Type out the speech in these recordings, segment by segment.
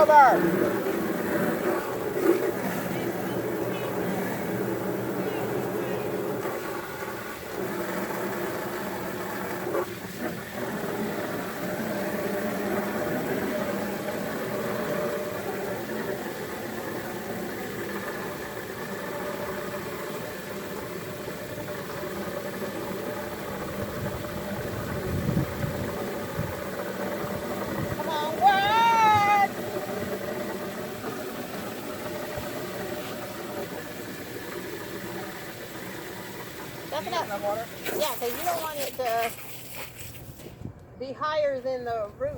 over. Water? Yeah, because you don't want it to be higher than the root.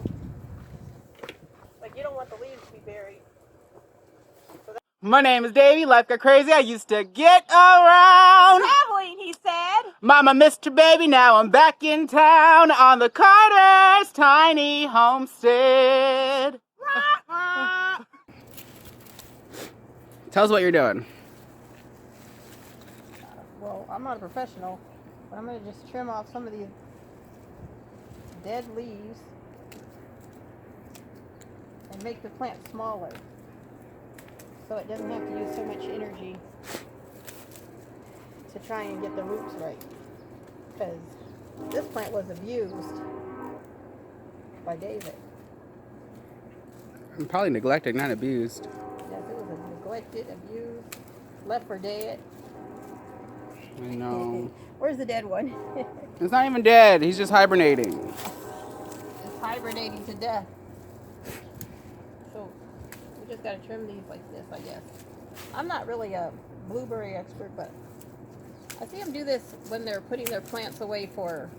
Like, you don't want the leaves to be buried. So my name is Davey. Life got crazy. I used to get around. Traveling, he said. Mama, Mr. Baby, now I'm back in town on the Carter's tiny homestead. Tell us what you're doing. Well, I'm not a professional, but I'm going to just trim off some of these dead leaves and make the plant smaller so it doesn't have to use so much energy to try and get the roots right, because this plant was abused by David. I'm probably neglected, not abused. Yes, it was neglected, abused, left for dead. I know. Where's the dead one? It's not even dead. He's just hibernating. It's hibernating to death. So we just got to trim these like this, I guess. I'm not really a blueberry expert, but I see them do this when they're putting their plants away for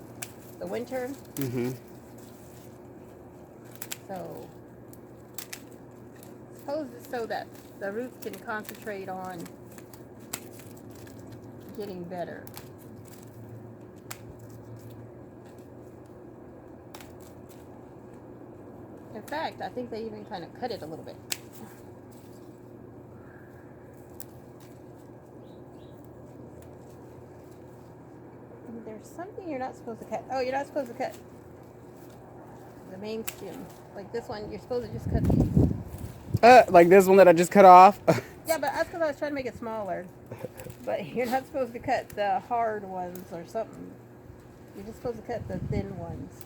the winter. Mm-hmm. So suppose it's so that the roots can concentrate on getting better. In fact, I think they even kind of cut it a little bit. There's something you're not supposed to cut. Oh, you're not supposed to cut the main stem. Like this one, you're supposed to just cut these. Like this one that I just cut off? Yeah, but that's because I was trying to make it smaller. But you're not supposed to cut the hard ones or something. You're just supposed to cut the thin ones.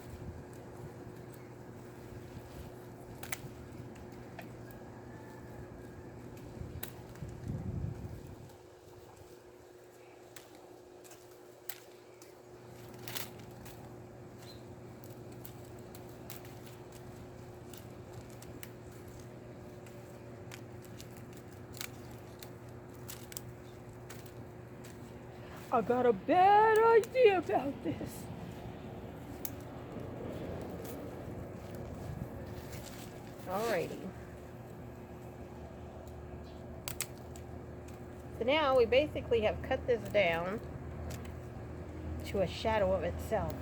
I got a bad idea about this. Alrighty. So now we basically have cut this down to a shadow of itself.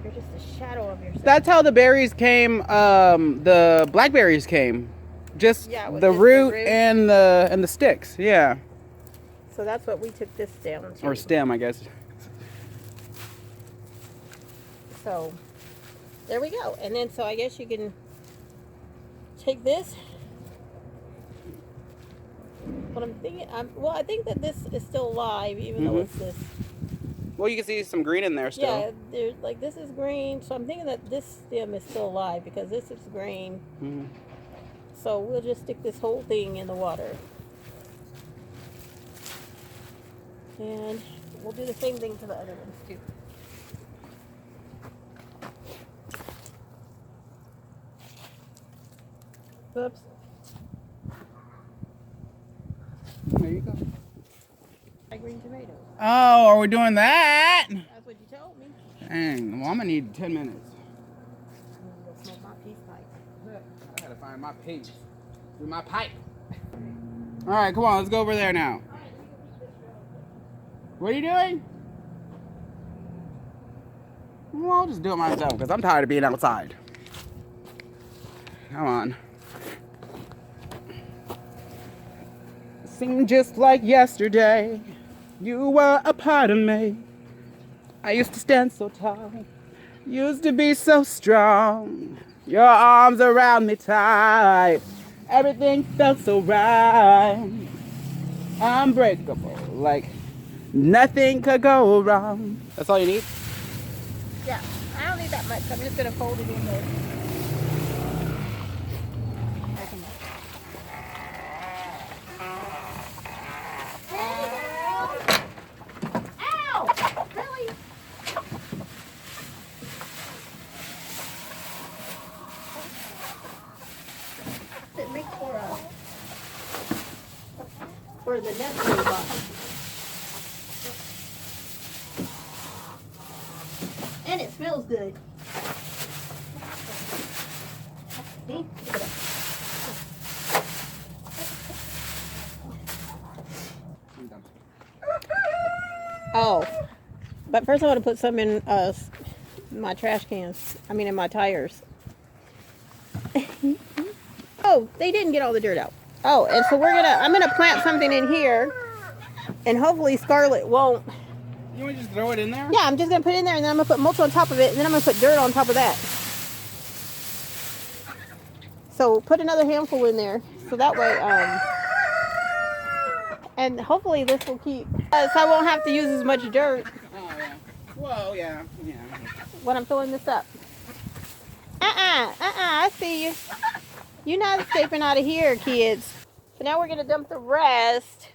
You're just a shadow of yourself. That's how the berries came, the blackberries came. Just the root and the sticks, yeah. So that's what we took this down to. Or stem, I guess. So there we go. And then so I guess you can take this. What I'm thinking, well, I think that this is still alive, even though it's this. Well, you can see some green in there still. Yeah, there's like this is green, so I'm thinking that this stem is still alive because this is green. Mm-hmm. So we'll just stick this whole thing in the water. And we'll do the same thing to the other ones too. Oops. There you go. My green tomatoes. Oh, are we doing that? That's what you told me. Dang, well, I'm gonna need 10 minutes. I'm gonna go smoke my peace pipe. I gotta find my piece with my pipe. All right, come on, let's go over there now. What are you doing? Well, I'll just do it myself because I'm tired of being outside. Come on. Seemed just like yesterday. You were a part of me. I used to stand so tall. Used to be so strong. Your arms around me tight. Everything felt so right. Unbreakable. Like nothing could go wrong. That's all you need? Yeah, I don't need that much. I'm just gonna fold it in there. Ow! Really? It makes for the nesting box. And it smells good. See? Oh, but first I want to put some in my trash cans. I mean in my tires. Oh, they didn't get all the dirt out. Oh, and so I'm gonna plant something in here, and hopefully Scarlet won't. You want to just throw it in there? Yeah, I'm just gonna put it in there, and then I'm gonna put mulch on top of it, and then I'm gonna put dirt on top of that. So put another handful in there, so that way, and hopefully this will keep, so I won't have to use as much dirt. Oh yeah. Well, yeah. When I'm filling this up. I see you. You're not escaping out of here, kids. So now we're gonna dump the rest.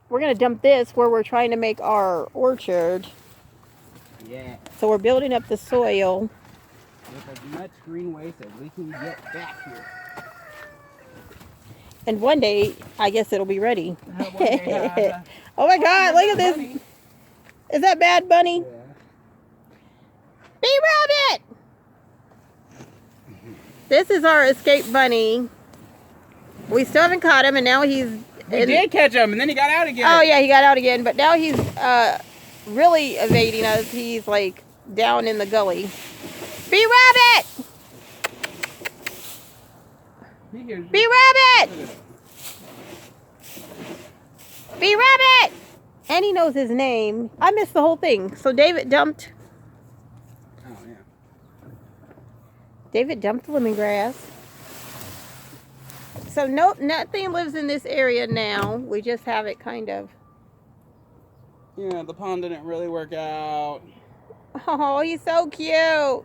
We're gonna dump this where we're trying to make our orchard. Yeah. So we're building up the soil. With as much green waste as we can get back here. And one day, I guess it'll be ready. Oh my God, look at this. Bunny. Is that Bad Bunny? Yeah. Bee Rabbit! This is our escaped bunny. We still haven't caught him, and now he's... We did catch him, and then he got out again. Oh yeah, he got out again, but now he's really evading us. He's like down in the gully. Bee Rabbit! Bee Rabbit! Bee Rabbit! And he knows his name. I missed the whole thing. So David dumped. Oh yeah. David dumped the lemongrass. So nothing lives in this area now. We just have it kind of. Yeah, the pond didn't really work out. Oh, he's so cute.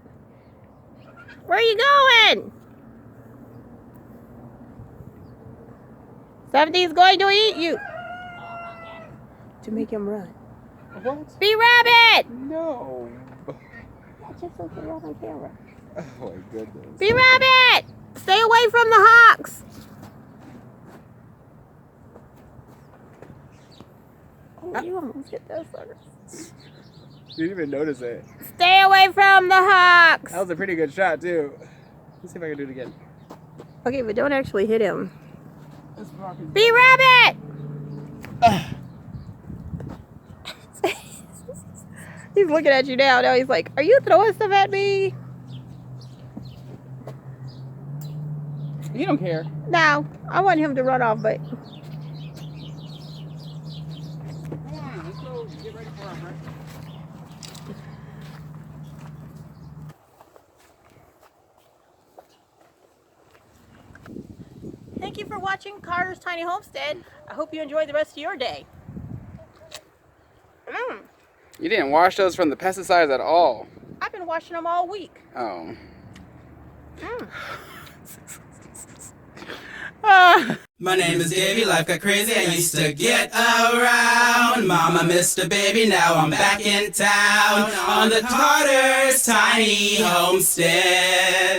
Where are you going? Something's going to eat you. To make him run. What? Bee Rabbit! No. I just looked around on camera. Oh my goodness. Bee Rabbit! Stay away from the hawks. Oh, you almost hit those suckers. You didn't even notice it. Stay away from the hawks. That was a pretty good shot too. Let's see if I can do it again. Okay, but don't actually hit him. Bee Rabbit! He's looking at you now. Now he's like, are you throwing stuff at me? You don't care. No, I want him to run off, but... Come on, let's go get ready for our breakfast. Thank you for watching Carter's Tiny Homestead. I hope you enjoy the rest of your day. You didn't wash those from the pesticides at all. I've been washing them all week. Oh. My name is Davey, life got crazy, I used to get around. Mama missed a baby, now I'm back in town on the Carter's Tiny Homestead.